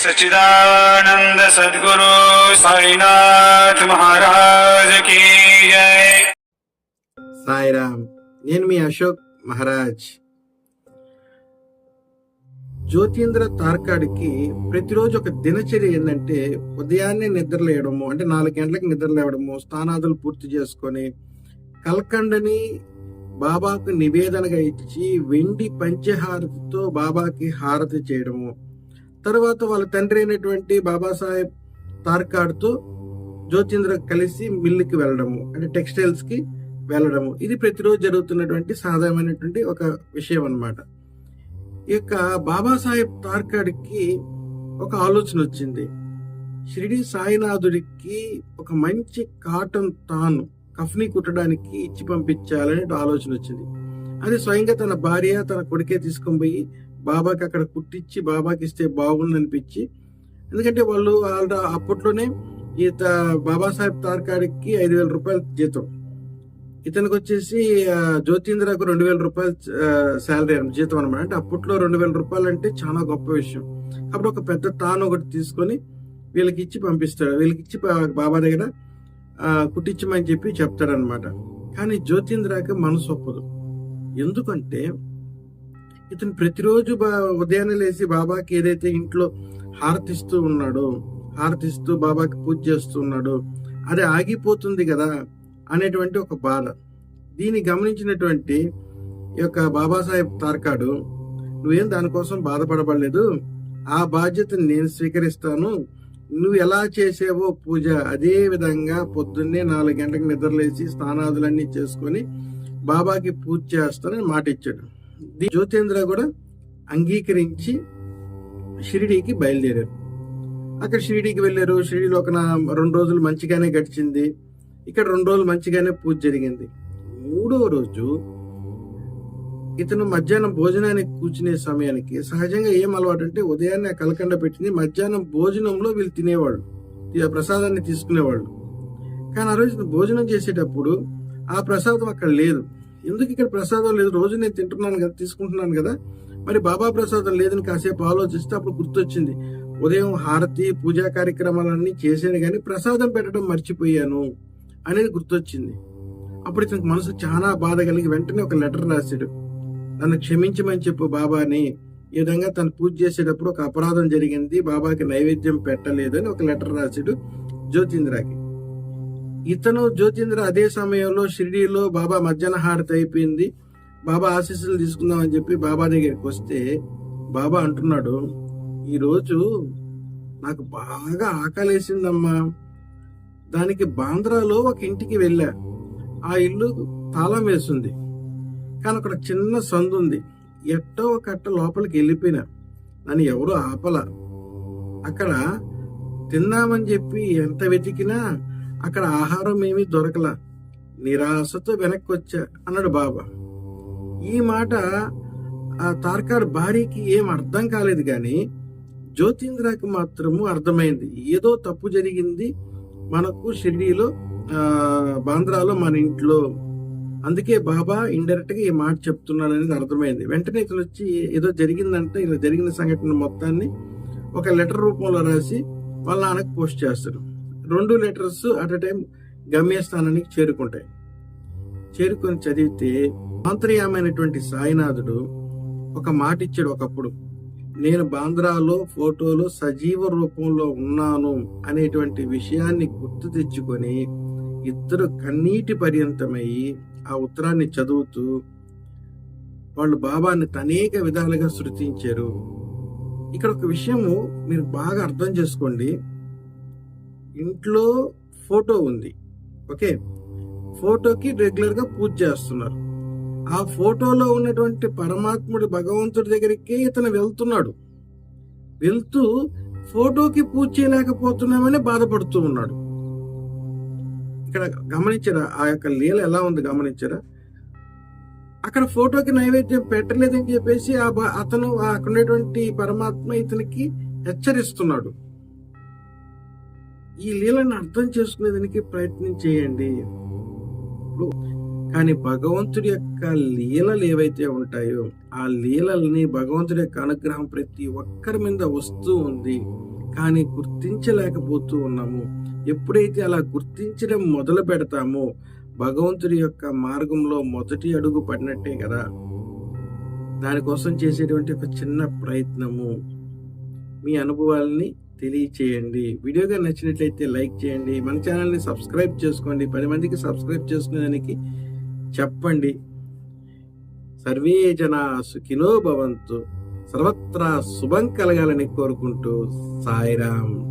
सच्चिदानंद सद्गुरु साईनाथ महाराज की जय। సాయిరామ్. నేను మీ అశోక్ మహారాజ్. జ్యోతీంద్ర తార్కాడికి ప్రతిరోజు ఒక దినచర్య ఏంటంటే ఉదయాన్నే నిద్రలేయడము, అంటే 4 గంటలకు నిద్రలేవడము, స్నానాదులు పూర్తి చేసుకొని కల్కండని బాబాకు నివేదనగా ఇచ్చి వెండి పంచహారతితో బాబాకి హారతి చేయడము, తర్వాత వాళ్ళ తండ్రి అయినటువంటి బాబాసాహెబ్ తార్కాడ్తో జ్యోతీంద్ర కలిసి మిల్లుకి వెళ్ళడము, అంటే టెక్స్టైల్స్ కి వెళ్ళడము. ఇది ప్రతిరోజు జరుగుతున్నటువంటి సాధారణమైనటువంటి ఒక విషయం అన్నమాట. ఈ యొక్క బాబాసాహెబ్ తార్కాడ్కి ఒక ఆలోచన వచ్చింది. షిరిడి సాయినాథుడికి ఒక మంచి కాటన్ తాను కఫ్ని కుట్టడానికి ఇచ్చి పంపించాలనే ఆలోచన వచ్చింది. అది స్వయంగా తన భార్య తన కొడుకే తీసుకొని పోయి బాబాకి అక్కడ కుట్టించి బాబాకి ఇస్తే బాగుంది అనిపించి, ఎందుకంటే వాళ్ళు అప్పట్లోనే బాబాసాహెబ్ తార్కాడికి 5,000 రూపాయలు జీతం, ఇతనికి వచ్చేసి జ్యోతీంద్రకు 2,000 రూపాయలు శాలరీ జీతం అనమాట. అంటే అప్పట్లో 2,000 రూపాయలు అంటే చాలా గొప్ప విషయం. అప్పుడు ఒక పెద్ద తాను ఒకటి తీసుకొని వీళ్ళకి ఇచ్చి పంపిస్తాడు. వీళ్ళకి ఇచ్చి బాబా దగ్గర కుట్టించమని చెప్పి చెప్తాడనమాట. కానీ జ్యోతీంద్రకి మనసు ఒప్పదు. ఎందుకంటే ఇతను ప్రతిరోజు ఉదయాన్నే లేచి బాబాకి ఏదైతే ఇంట్లో హారతిస్తూ ఉన్నాడో, హారతిస్తూ బాబాకి పూజ చేస్తూ ఉన్నాడో అది ఆగిపోతుంది కదా అనేటువంటి ఒక బాధ. దీన్ని గమనించినటువంటి ఈ యొక్క బాబాసాహెబ్ తార్కాడు, నువ్వేం దానికోసం బాధపడబడలేదు, ఆ బాధ్యతను నేను స్వీకరిస్తాను, నువ్వు ఎలా చేసేవో పూజ అదే విధంగా పొద్దున్నే 4 గంటలకు నిద్రలేసి స్నానాదులన్నీ చేసుకొని బాబాకి పూజ చేస్తానని మాట ఇచ్చాడు. జ్యోతేంద్ర కూడా అంగీకరించి షిరిడీకి బయలుదేరారు. అక్కడ షిరిడీకి వెళ్ళారు. షిరిడీలో ఒక 2 రోజులు మంచిగానే గడిచింది. ఇక్కడ 2 రోజులు మంచిగానే పూజ జరిగింది. 3వ రోజు ఇతను మధ్యాహ్నం భోజనానికి కూర్చునే సమయానికి, సహజంగా ఏం అలవాటు అంటే ఉదయాన్నే కలకండ పెట్టింది మధ్యాహ్నం భోజనంలో వీళ్ళు తినేవాళ్ళు, ప్రసాదాన్ని తీసుకునేవాళ్ళు. కానీ ఆ రోజు భోజనం చేసేటప్పుడు ఆ ప్రసాదం అక్కడ లేదు. ఎందుకు ఇక్కడ ప్రసాదం లేదు, రోజు నేను తింటున్నాను కదా, తీసుకుంటున్నాను కదా, మరి బాబా ప్రసాదం లేదని కాసేపు ఆలోచిస్తే అప్పుడు గుర్తొచ్చింది, ఉదయం హారతి పూజా కార్యక్రమాలన్నీ చేశాను కానీ ప్రసాదం పెట్టడం మర్చిపోయాను అనేది గుర్తొచ్చింది. అప్పుడు ఇతనికి మనసు చాలా బాధ కలిగి వెంటనే ఒక లెటర్ రాశాడు. నన్ను క్షమించమని చెప్పు బాబాని, ఈ విధంగా తను పూజ చేసేటప్పుడు ఒక అపరాధం జరిగింది, బాబాకి నైవేద్యం పెట్టలేదు అని ఒక లెటర్ రాశాడు జ్యోతీంద్రకి. జ్యోతీంద్ర అదే సమయంలో షిరిడీలో బాబా మధ్యాహ్న హారతి అయిపోయింది, బాబా ఆశీస్సులు తీసుకుందామని చెప్పి బాబా దగ్గరికి వస్తే బాబా అంటున్నాడు, ఈరోజు నాకు బాగా ఆకలేసిందమ్మా, దానికి బాంద్రాలో ఒక ఇంటికి వెళ్ళా, ఆ ఇల్లు తాళం వేస్తుంది, కానీ అక్కడ చిన్న సందు ఉంది, ఎట్టో కట్ట లోపలికి వెళ్ళిపోయినా, నన్ను ఎవరు ఆపల, అక్కడ తిందామని చెప్పి ఎంత వెతికినా అక్కడ ఆహారం ఏమీ దొరకలా, నిరాశతో వెనక్కి వచ్చా అన్నాడు బాబా. ఈ మాట ఆ తార్కాడ్ భార్యకి ఏం అర్థం కాలేదు, కానీ జ్యోతీంద్రకి మాత్రము అర్థమైంది, ఏదో తప్పు జరిగింది మనకు షిరిడీలో బాంద్రాలో మన ఇంట్లో, అందుకే బాబా ఇండైరెక్ట్ గా ఈ మాట చెప్తున్నాడు అనేది అర్థమైంది. వెంటనే ఇతను వచ్చి ఏదో జరిగిందంటే ఇలా జరిగిన సంఘటన మొత్తాన్ని ఒక లెటర్ రూపంలో రాసి వాళ్ళ నాన్నకు పోస్ట్ చేస్తారు. 2 లెటర్స్ అట్ ఎ టైం గమ్యస్థానానికి చేరుకుంటాయి. చేరుకొని చదివితే ఆంతర్యామైనటువంటి సాయినాథుడు ఒక మాట ఇచ్చాడు ఒకప్పుడు, నేను బాంద్రాలో ఫోటోలో సజీవ రూపంలో ఉన్నాను అనేటువంటి విషయాన్ని గుర్తు తెచ్చుకొని ఇద్దరు కన్నీటి పర్యంతమయ్యి ఆ ఉత్తరాన్ని చదువుతూ వాళ్ళు బాబాని అనేక విధాలుగా స్తుతించారు. ఇక్కడ ఒక విషయము మీరు బాగా అర్థం చేసుకోండి. ఇంట్లో ఫోటో ఉంది, ఓకే, ఫోటోకి రెగ్యులర్ గా పూజ చేస్తున్నారు. ఆ ఫోటోలో ఉన్నటువంటి పరమాత్ముడు భగవంతుడి దగ్గరికి ఇతను వెళ్తున్నాడు. వెళ్తూ ఫోటోకి పూజ చేయలేకపోతున్నామని బాధపడుతూ ఉన్నాడు. ఇక్కడ గమనించారా ఆ యొక్క లీల ఎలా ఉంది, గమనించారా? అక్కడ ఫోటోకి నైవేద్యం పెట్టలేదని చెప్పేసి అతను అక్కడ ఉన్నటువంటి పరమాత్మ ఇతనికి హెచ్చరిస్తున్నాడు. ఈ లీలను అర్థం చేసుకునేదానికి ప్రయత్నం చేయండి. కానీ భగవంతుడి యొక్క లీలలు ఏవైతే ఉంటాయో ఆ లీలల్ని, భగవంతుడి యొక్క అనుగ్రహం ప్రతి ఒక్కరి మీద వస్తూ ఉంది. కానీ గుర్తించలేకపోతూ ఉన్నాము. ఎప్పుడైతే అలా గుర్తించడం మొదలు పెడతామో భగవంతుడి యొక్క మార్గంలో మొదటి అడుగు పడినట్టే కదా. దానికోసం చేసేటువంటి ఒక చిన్న ప్రయత్నము. మీ అనుభవాలని తెలియచేయండి. వీడియోగా నచ్చినట్లయితే లైక్ చేయండి. మన ఛానల్ని సబ్స్క్రైబ్ చేసుకోండి. 10 మందికి సబ్స్క్రైబ్ చేసుకునేదానికి చెప్పండి. సర్వే జనా సుఖినో భవంతు. సర్వత్రా శుభం కలగాలని కోరుకుంటూ సాయిరాం.